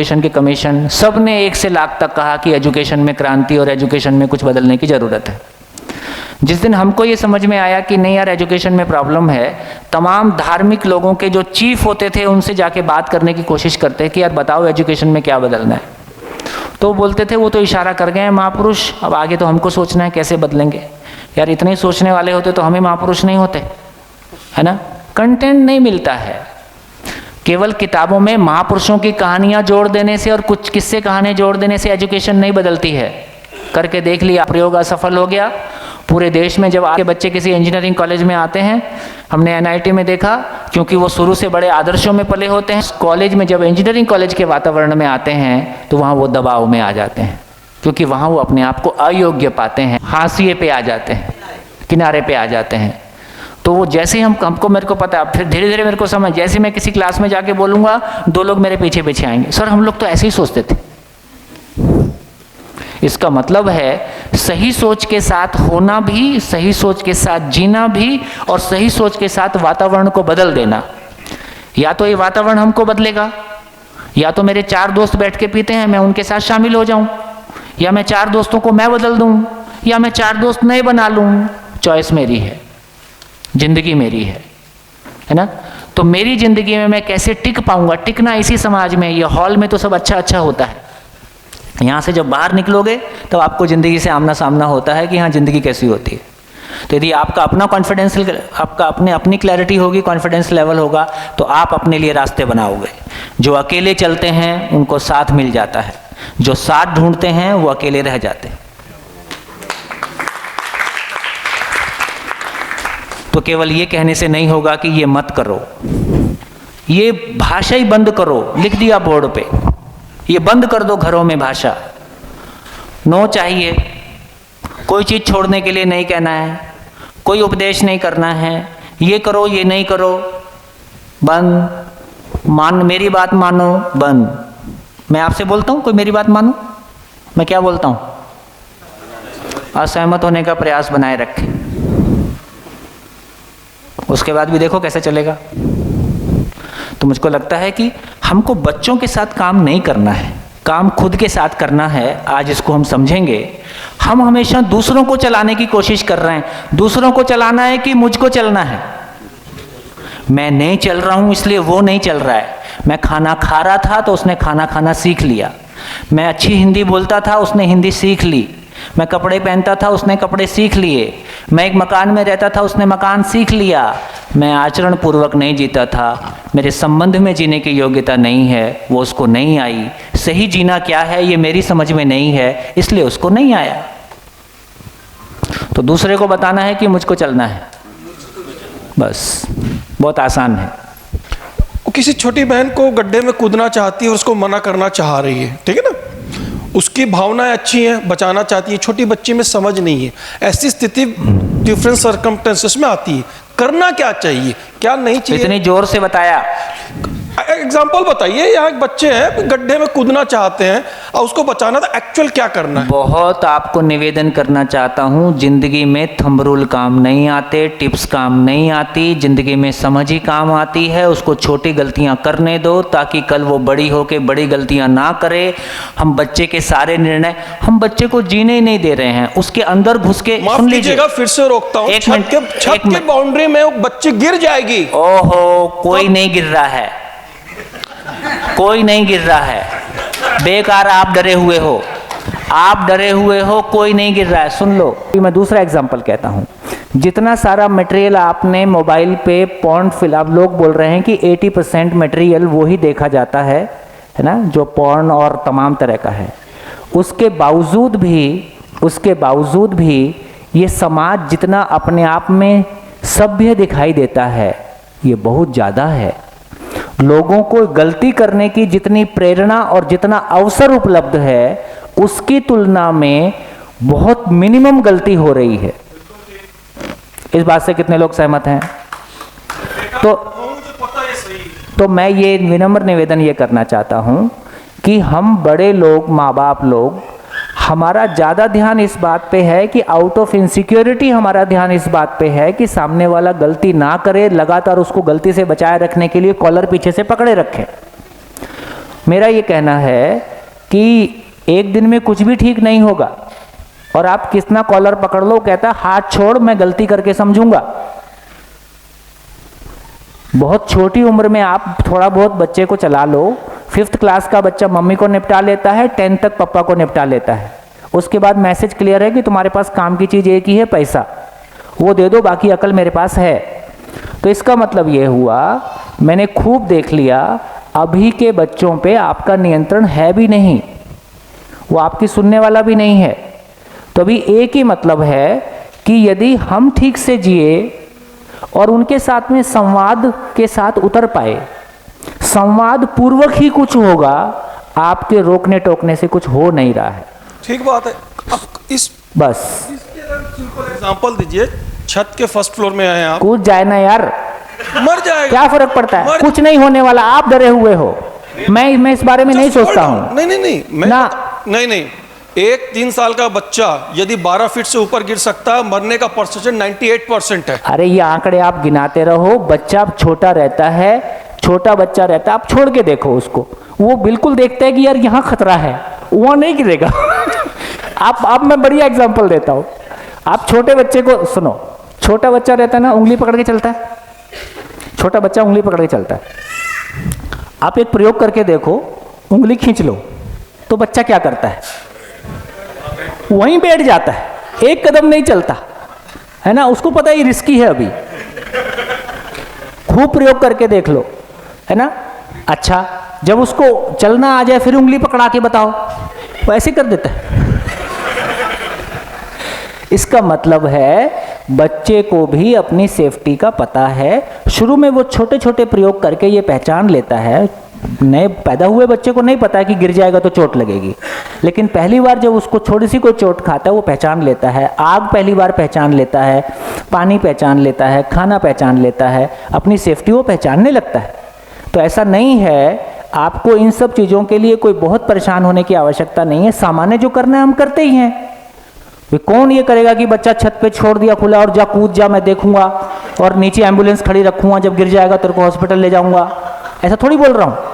Education के commission, सब ने 1 से लाख तक कहा कि एजुकेशन में क्रांति और एजुकेशन में कुछ बदलने की ज़रूरत है। जिस दिन हमको ये समझ में आया कि नहीं यार एजुकेशन में प्रॉब्लम है, तमाम धार्मिक लोगों के जो चीफ होते थे उनसे जाके बात करने की कोशिश करते कि यार बताओ एजुकेशन में क्या बदलना है। तो बोलते थे वो तो इशारा कर गए हैं महापुरुष, अब आगे तो हमको सोचना है कैसे बदलेंगे। यार इतने ही सोचने वाले होते तो हमें महापुरुष नहीं होते, है ना। कंटेंट नहीं मिलता है, केवल किताबों में महापुरुषों की कहानियां जोड़ देने से और कुछ किस्से कहानियां जोड़ देने से एजुकेशन नहीं बदलती है। करके देख लिया, प्रयोग असफल हो गया। पूरे देश में जब आपके बच्चे किसी इंजीनियरिंग कॉलेज में आते हैं, हमने एनआईटी में देखा, क्योंकि वो शुरू से बड़े आदर्शों में पले होते हैं, कॉलेज में जब इंजीनियरिंग कॉलेज के वातावरण में आते हैं तो वहाँ वो दबाव में आ जाते हैं, क्योंकि वहाँ वो अपने आप को अयोग्य पाते हैं, हाशिए पे आ जाते हैं, किनारे पे आ जाते हैं। तो वो जैसे ही हमको मेरे को पता है, फिर धीरे धीरे मेरे को समझ, जैसे मैं किसी क्लास में जाके बोलूँगा 2 लोग मेरे पीछे पीछे आएंगे, सर हम लोग तो ऐसे ही सोचते थे। इसका मतलब है सही सोच के साथ होना भी, सही सोच के साथ जीना भी, और सही सोच के साथ वातावरण को बदल देना। या तो ये वातावरण हमको बदलेगा, या तो मेरे 4 दोस्त बैठ के पीते हैं मैं उनके साथ शामिल हो जाऊं, या मैं 4 दोस्तों को मैं बदल दूं, या मैं 4 दोस्त नए बना लूं। चॉइस मेरी है, जिंदगी मेरी है ना। तो मेरी जिंदगी में मैं कैसे टिक पाऊंगा, टिकना इसी समाज में। ये हॉल में तो सब अच्छा अच्छा होता है, यहाँ से जब बाहर निकलोगे तो आपको ज़िंदगी से आमना सामना होता है कि हाँ ज़िंदगी कैसी होती है। तो यदि आपका अपना कॉन्फिडेंस, आपका अपनी क्लैरिटी होगी, कॉन्फिडेंस लेवल होगा, तो आप अपने लिए रास्ते बनाओगे। जो अकेले चलते हैं उनको साथ मिल जाता है, जो साथ ढूंढते हैं वो अकेले रह जाते हैं। तो केवल ये कहने से नहीं होगा कि ये मत करो, ये भाषा ही बंद करो, लिख दिया बोर्ड पे, ये बंद कर दो घरों में भाषा। नो चाहिए, कोई चीज़ छोड़ने के लिए नहीं कहना है, कोई उपदेश नहीं करना है, ये करो ये नहीं करो, बंद। मेरी बात मानो, बंद। मैं आपसे बोलता हूँ कोई मेरी बात मानो, मैं क्या बोलता हूँ? असहमत होने का प्रयास बनाए रखें। उसके बाद भी देखो कैसे चलेगा। तो मुझको लगता है कि हमको बच्चों के साथ काम नहीं करना है, काम खुद के साथ करना है। आज इसको हम समझेंगे। हम हमेशा दूसरों को चलाने की कोशिश कर रहे हैं। दूसरों को चलाना है कि मुझको चलना है? मैं नहीं चल रहा हूं इसलिए वो नहीं चल रहा है। मैं खाना खा रहा था तो उसने खाना खाना सीख लिया। मैं अच्छी हिंदी बोलता था, उसने हिंदी सीख ली। मैं कपड़े पहनता था, उसने कपड़े सीख लिए। मैं एक मकान में रहता था, उसने मकान सीख लिया। मैं आचरण पूर्वक नहीं जीता था, मेरे संबंध में जीने की योग्यता नहीं है, वो उसको नहीं आई। सही जीना क्या है ये मेरी समझ में नहीं है, इसलिए उसको नहीं आया। तो दूसरे को बताना है कि मुझको चलना है, बस। बहुत आसान है। वो किसी छोटी बहन को गड्ढे में कूदना चाहती है और उसको मना करना चाह रही है, ठीक है ना। उसकी भावनाएं अच्छी हैं, बचाना चाहती है, छोटी बच्ची में समझ नहीं है। ऐसी स्थिति डिफरेंट सर्कमस्टेंसेस में आती है। करना क्या चाहिए, क्या नहीं चाहिए? इतनी जोर से बताया। एग्जाम्पल बताइए। यहाँ एक बच्चे हैं गड्ढे में कूदना चाहते हैं और उसको बचाना, तो एक्चुअल क्या करना है? बहुत आपको निवेदन करना चाहता हूँ, जिंदगी में थंब रूल काम नहीं आते, टिप्स काम नहीं आती। जिंदगी में समझ ही काम आती है। उसको छोटी गलतियां करने दो ताकि कल वो बड़ी होके बड़ी गलतियां ना करे। हम बच्चे के सारे निर्णय, हम बच्चे को जीने ही नहीं दे रहे हैं, उसके अंदर घुस के। सुन लीजिएगा, फिर से रोकता हूँ। छत के बाउंड्री में वो बच्ची गिर जाएगी। ओहो, कोई नहीं गिर रहा है, कोई नहीं गिर रहा है। बेकार आप डरे हुए हो, आप डरे हुए हो, कोई नहीं गिर रहा है। सुन लो, मैं दूसरा एग्जांपल कहता हूँ। जितना सारा मटेरियल आपने मोबाइल पे पॉर्न फिल्म, लोग बोल रहे हैं कि 80% मटेरियल वो ही देखा जाता है ना, जो पॉर्न और तमाम तरह का है। उसके बावजूद भी ये समाज जितना अपने आप में सभ्य दिखाई देता है, ये बहुत ज़्यादा है। लोगों को गलती करने की जितनी प्रेरणा और जितना अवसर उपलब्ध है, उसकी तुलना में बहुत मिनिमम गलती हो रही है। इस बात से कितने लोग सहमत हैं? तो मैं ये विनम्र निवेदन ये करना चाहता हूं कि हम बड़े लोग, माँ बाप लोग, हमारा ज़्यादा ध्यान इस बात पे है कि आउट ऑफ इनसिक्योरिटी हमारा ध्यान इस बात पे है कि सामने वाला गलती ना करे। लगातार उसको गलती से बचाए रखने के लिए कॉलर पीछे से पकड़े रखें। मेरा ये कहना है कि एक दिन में कुछ भी ठीक नहीं होगा, और आप कितना कॉलर पकड़ लो, कहता हाथ छोड़, मैं गलती करके समझूंगा। बहुत छोटी उम्र में आप थोड़ा बहुत बच्चे को चला लो, 5th क्लास का बच्चा मम्मी को निपटा लेता है, 10 तक पापा को निपटा लेता है। उसके बाद मैसेज क्लियर है कि तुम्हारे पास काम की चीज़ एक ही है, पैसा, वो दे दो, बाकी अकल मेरे पास है। तो इसका मतलब ये हुआ, मैंने खूब देख लिया, अभी के बच्चों पे आपका नियंत्रण है भी नहीं, वो आपकी सुनने वाला भी नहीं है। तो अभी एक ही मतलब है कि यदि हम ठीक से जिए और उनके साथ में संवाद के साथ उतर पाए, संवाद पूर्वक ही कुछ होगा, आपके रोकने टोकने से कुछ हो नहीं रहा है। ठीक बात है। अब इस बस सिंपल एग्जांपल दीजिए, छत के फर्स्ट फ्लोर में आए आप, कूद जाए ना यार, मर जाएगा, क्या फर्क पड़ता है, मर- कुछ नहीं होने वाला, आप डरे हुए हो। मैं इस बारे में नहीं सोचता हूँ नहीं मैं ना। नहीं, एक 3 साल का बच्चा यदि 12 फीट से ऊपर गिर सकता है, मरने का परसेंटेज 98% है। अरे ये आंकड़े आप गिनाते रहो, बच्चा छोटा रहता है, छोटा बच्चा रहता है, आप छोड़ के देखो उसको, वो बिल्कुल देखता है कि यार यहाँ खतरा है, वहाँ नहीं गिरेगा। आप मैं बढ़िया एग्जांपल देता हूँ। आप छोटे बच्चे को सुनो, छोटा बच्चा रहता है ना, उंगली पकड़ के चलता है, छोटा बच्चा उंगली पकड़ के चलता है। आप एक प्रयोग करके देखो, उंगली खींच लो तो बच्चा क्या करता है, वहीं बैठ जाता है, एक कदम नहीं चलता है ना, उसको पता है ये रिस्की है अभी। खूब प्रयोग करके देख लो, है ना। अच्छा, जब उसको चलना आ जाए फिर उंगली पकड़ा के बताओ, वो ऐसे कर देता है। इसका मतलब है बच्चे को भी अपनी सेफ्टी का पता है। शुरू में वो छोटे छोटे प्रयोग करके ये पहचान लेता है। नए पैदा हुए बच्चे को नहीं पता है कि गिर जाएगा तो चोट लगेगी, लेकिन पहली बार जब उसको थोड़ी सी कोई चोट खाता है वो पहचान लेता है। आग पहली बार पहचान लेता है, पानी पहचान लेता है, खाना पहचान लेता है, अपनी सेफ्टी वो पहचानने लगता है। तो ऐसा नहीं है, आपको इन सब चीज़ों के लिए कोई बहुत परेशान होने की आवश्यकता नहीं है। सामान्य जो करना है हम करते ही हैं। वे कौन ये करेगा कि बच्चा छत पे छोड़ दिया खुला और जा कूद जा, मैं देखूंगा और नीचे एम्बुलेंस खड़ी रखूंगा, जब गिर जाएगा तेरे को हॉस्पिटल ले जाऊंगा, ऐसा थोड़ी बोल रहा हूँ।